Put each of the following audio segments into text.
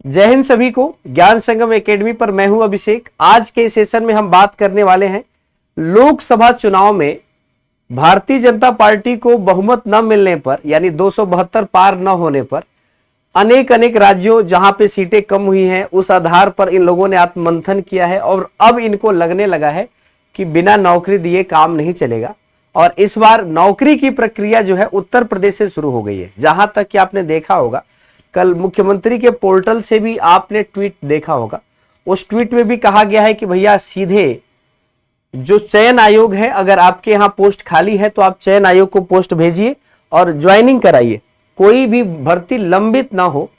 जय हिंद सभी को। ज्ञान संगम एकेडमी पर मैं हूं अभिषेक। आज के सेशन में हम बात करने वाले हैं लोकसभा चुनाव में भारतीय जनता पार्टी को बहुमत न मिलने पर, यानी 272 पार न होने पर, अनेक अनेक राज्यों जहां पे सीटें कम हुई हैं, उस आधार पर इन लोगों ने आत्ममंथन किया है और अब इनको लगने लगा है कि बिना नौकरी दिए काम नहीं चलेगा। और इस बार नौकरी की प्रक्रिया जो है उत्तर प्रदेश से शुरू हो गई है। जहां तक कि आपने देखा होगा, कल मुख्यमंत्री के पोर्टल से भी आपने ट्वीट देखा होगा, उस ट्वीट में भी कहा गया है कि भैया सीधे जो चयन आयोग है, अगर आपके यहाँ पोस्ट खाली है तो आप चयन आयोग को पोस्ट भेजिए और ज्वाइनिंग कराइए। कोई भी भर्ती लंबित ना हो,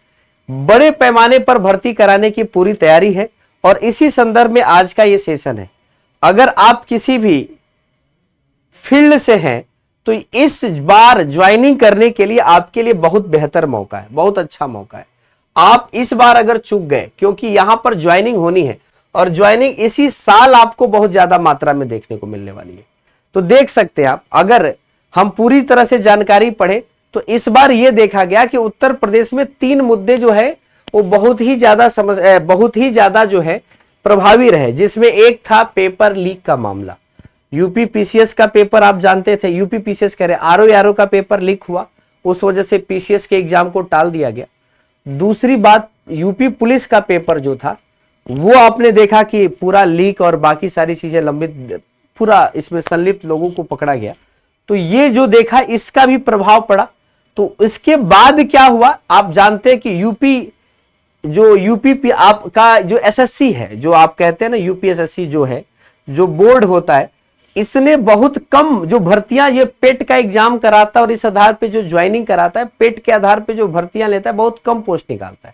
बड़े पैमाने पर भर्ती कराने की पूरी तैयारी है। और इसी संदर्भ में आज का ये सेशन है। अगर आप किसी भी फील्ड से हैं तो इस बार ज्वाइनिंग करने के लिए आपके लिए बहुत बेहतर मौका है, बहुत अच्छा मौका है। आप इस बार अगर चूक गए, क्योंकि यहां पर ज्वाइनिंग होनी है और ज्वाइनिंग इसी साल आपको बहुत ज्यादा मात्रा में देखने को मिलने वाली है। तो देख सकते हैं आप, अगर हम पूरी तरह से जानकारी पढ़े तो इस बार यह देखा गया कि उत्तर प्रदेश में 3 मुद्दे जो है वो बहुत ही ज्यादा जो है प्रभावी रहे, जिसमें एक था पेपर लीक का मामला। यूपी पीसीएस का पेपर आप जानते थे, यूपी पीसीएस कह रहे आरओ का पेपर लीक हुआ, उस वजह से पीसीएस के एग्जाम को टाल दिया गया। दूसरी बात, यूपी पुलिस का पेपर जो था वो आपने देखा कि पूरा लीक और बाकी सारी चीजें लंबित, पूरा इसमें संलिप्त लोगों को पकड़ा गया। तो ये जो देखा, इसका भी प्रभाव पड़ा। तो इसके बाद क्या हुआ, आप जानते हैं कि यूपी आपका जो एसएससी है, जो आप कहते हैं ना यूपीएसएससी जो है, जो बोर्ड होता है, इसने बहुत कम जो भर्तियां, ये पेट का एग्जाम कराता है और इस आधार पे जो ज्वाइनिंग कराता है, पेट के आधार पे जो भर्तियां लेता है, बहुत कम पोस्ट निकालता है।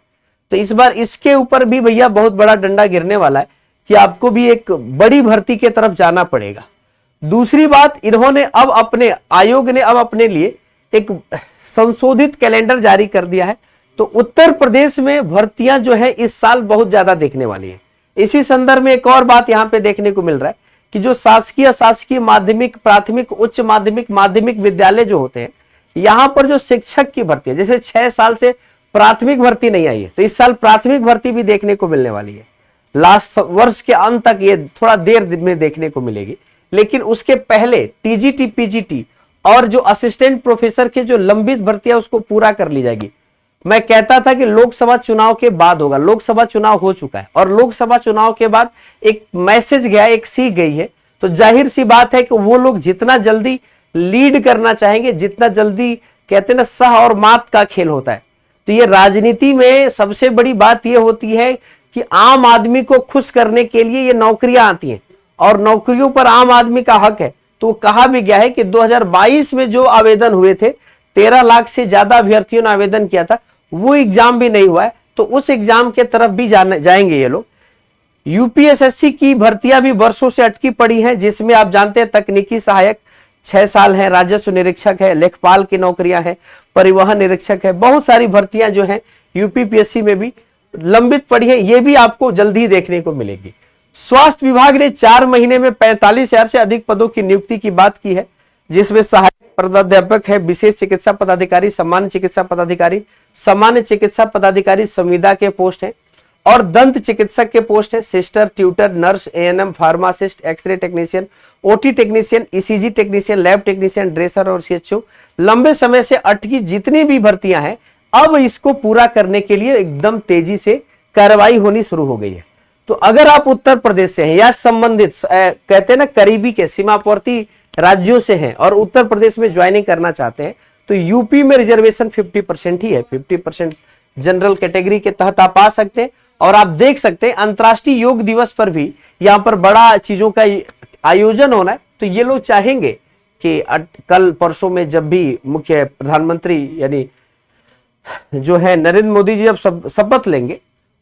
तो इस बार इसके ऊपर भी भैया बहुत बड़ा डंडा गिरने वाला है कि आपको भी एक बड़ी भर्ती के तरफ जाना पड़ेगा। दूसरी बात, इन्होंने अब आयोग ने अब अपने लिए एक संशोधित कैलेंडर जारी कर दिया है। तो उत्तर प्रदेश में भर्तियां जो है इस साल बहुत ज्यादा देखने वाली है। इसी संदर्भ में एक और बात यहां पे देखने को मिल रहा है कि जो शासकीय माध्यमिक, प्राथमिक, उच्च माध्यमिक विद्यालय जो होते हैं, यहां पर जो शिक्षक की भर्ती है, जैसे 6 साल से प्राथमिक भर्ती नहीं आई है, तो इस साल प्राथमिक भर्ती भी देखने को मिलने वाली है। लास्ट वर्ष के अंत तक ये थोड़ा देर में देखने को मिलेगी, लेकिन उसके पहले टीजीटी, पीजीटी और जो असिस्टेंट प्रोफेसर के जो लंबित भर्तियां उसको पूरा कर ली जाएगी। मैं कहता था कि लोकसभा चुनाव के बाद होगा, लोकसभा चुनाव हो चुका है और लोकसभा चुनाव के बाद एक मैसेज गया, एक सीख गई है। तो जाहिर सी बात है कि वो लोग जितना जल्दी लीड करना चाहेंगे, जितना जल्दी, कहते हैं ना सह और मात का खेल होता है। तो ये राजनीति में सबसे बड़ी बात ये होती है कि आम आदमी को खुश करने के लिए ये नौकरियां आती हैं और नौकरियों पर आम आदमी का हक है। तो कहा भी गया है कि 2022 में जो आवेदन हुए थे, 13 लाख से ज्यादा अभ्यर्थियों ने आवेदन किया था, वो एग्जाम भी नहीं हुआ है। तो उस एग्जाम के तरफ भी जाएंगे ये लोग। यूपीएसएससी की भर्तियां भी वर्षों से अटकी पड़ी हैं, जिसमें आप जानते हैं तकनीकी सहायक 6 साल है, राजस्व निरीक्षक है, लेखपाल की नौकरियां हैं, परिवहन निरीक्षक है, बहुत सारी भर्तियां जो हैं यूपीपीएससी में भी लंबित पड़ी है। ये भी आपको जल्दी देखने को मिलेगी। स्वास्थ्य विभाग ने 4 महीने में 45,000 से अधिक पदों की नियुक्ति की बात की है, जिसमें सहायक प्राध्यापक है, विशेष चिकित्सा पदाधिकारी, सामान्य चिकित्सा पदाधिकारी, सामान्य चिकित्सा पदाधिकारी संविदा के पोस्ट हैं और दंत चिकित्सक के पोस्ट है, sister, tutor, nurse, ANM, pharmacist, x-ray technician, OT technician, ECG technician, lab technician, dresser और सीएचओ। लंबे समय से अटकी जितनी भी भर्तियां हैं, अब इसको पूरा करने के लिए एकदम तेजी से कार्रवाई होनी शुरू हो गई है। तो अगर आप उत्तर प्रदेश से हैं या संबंधित, कहते हैं ना करीबी के सीमावर्ती राज्यों से हैं और उत्तर प्रदेश में ज्वाइनिंग करना चाहते हैं, तो यूपी में रिजर्वेशन 50% ही है। 50% जनरल कैटेगरी के तहत आप आ सकते हैं। और आप देख सकते हैं अंतर्राष्ट्रीय योग दिवस पर भी यहां पर बड़ा चीजों का आयोजन होना है। तो ये लोग चाहेंगे कि कल परसों में जब भी मुख्य प्रधानमंत्री यानी जो है नरेंद्र मोदी जी जब शपथ लेंगे,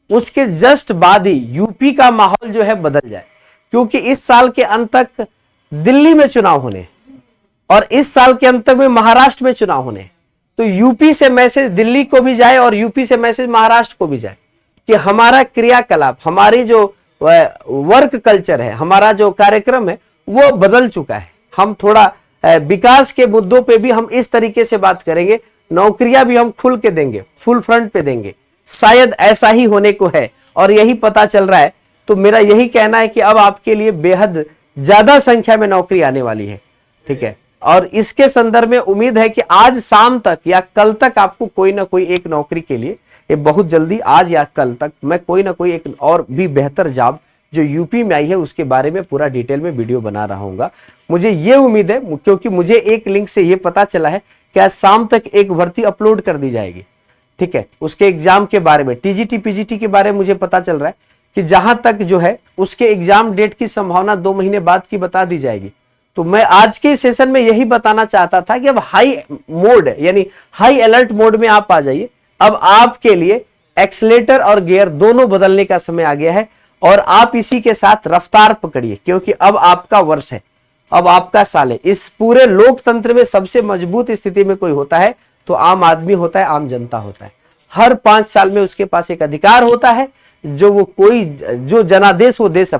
उसके जस्ट बाद ही यूपी का माहौल जो है बदल जाए, क्योंकि इस साल के अंत तक दिल्ली में चुनाव होने और इस साल के अंत में महाराष्ट्र में चुनाव होने। तो यूपी से मैसेज दिल्ली को भी जाए और यूपी से मैसेज महाराष्ट्र को भी जाए कि हमारा क्रियाकलाप, हमारी जो वर्क कल्चर है, हमारा जो कार्यक्रम है वो बदल चुका है। हम थोड़ा विकास के मुद्दों पे भी हम इस तरीके से बात करेंगे, नौकरियां भी हम खुल के देंगे, फुल फ्रंट पे देंगे, शायद ऐसा ही होने को है और यही पता चल रहा है। तो मेरा यही कहना है कि अब आपके लिए बेहद ज्यादा संख्या में नौकरी आने वाली है, ठीक है। और इसके संदर्भ में उम्मीद है कि आज शाम तक या कल तक आपको कोई ना कोई एक नौकरी के लिए, ये बहुत जल्दी आज या कल तक मैं कोई ना कोई एक और भी बेहतर जॉब जो यूपी में आई है उसके बारे में पूरा डिटेल में वीडियो बना रहा हूंगा। मुझे ये उम्मीद है, क्योंकि मुझे एक लिंक से ये पता चला है कि आज शाम तक एक भर्ती अपलोड कर दी जाएगी, ठीक है। उसके एग्जाम के बारे में, टीजीटी पीजीटी के बारे में मुझे पता चल रहा है कि जहां तक जो है उसके एग्जाम डेट की संभावना 2 महीने बाद की बता दी जाएगी। तो मैं आज के सेशन में यही बताना चाहता था कि अब हाई मोड यानी हाई अलर्ट मोड में आप आ जाइए। अब आपके लिए एक्सीलेटर और गियर दोनों बदलने का समय आ गया है और आप इसी के साथ रफ्तार पकड़िए, क्योंकि अब आपका वर्ष है, अब आपका साल है। इस पूरे लोकतंत्र में सबसे मजबूत स्थिति में कोई होता है तो आम आदमी होता है, आम जनता होता है। हर 5 साल में उसके पास एक अधिकार होता है जो जनादेश हो देश,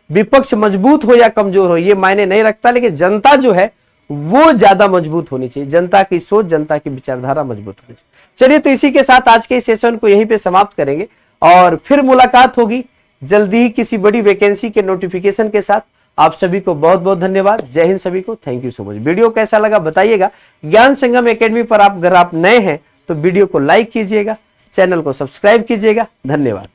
विपक्ष मजबूत हो या कमजोर हो ये मायने नहीं रखता, लेकिन जनता जो है वो ज्यादा मजबूत होनी चाहिए। जनता की सोच, जनता की विचारधारा मजबूत होनी चाहिए। चलिए, तो इसी के साथ आज के इस सेशन को यहीं पे समाप्त करेंगे और फिर मुलाकात होगी जल्दी ही किसी बड़ी वैकेंसी के नोटिफिकेशन के साथ। आप सभी को बहुत बहुत धन्यवाद। जय हिंद सभी को, thank you so much. Video कैसा लगा बताइएगा। ज्ञान संगम एकेडमी पर अगर आप नए हैं तो वीडियो को लाइक कीजिएगा, चैनल को सब्सक्राइब कीजिएगा। धन्यवाद।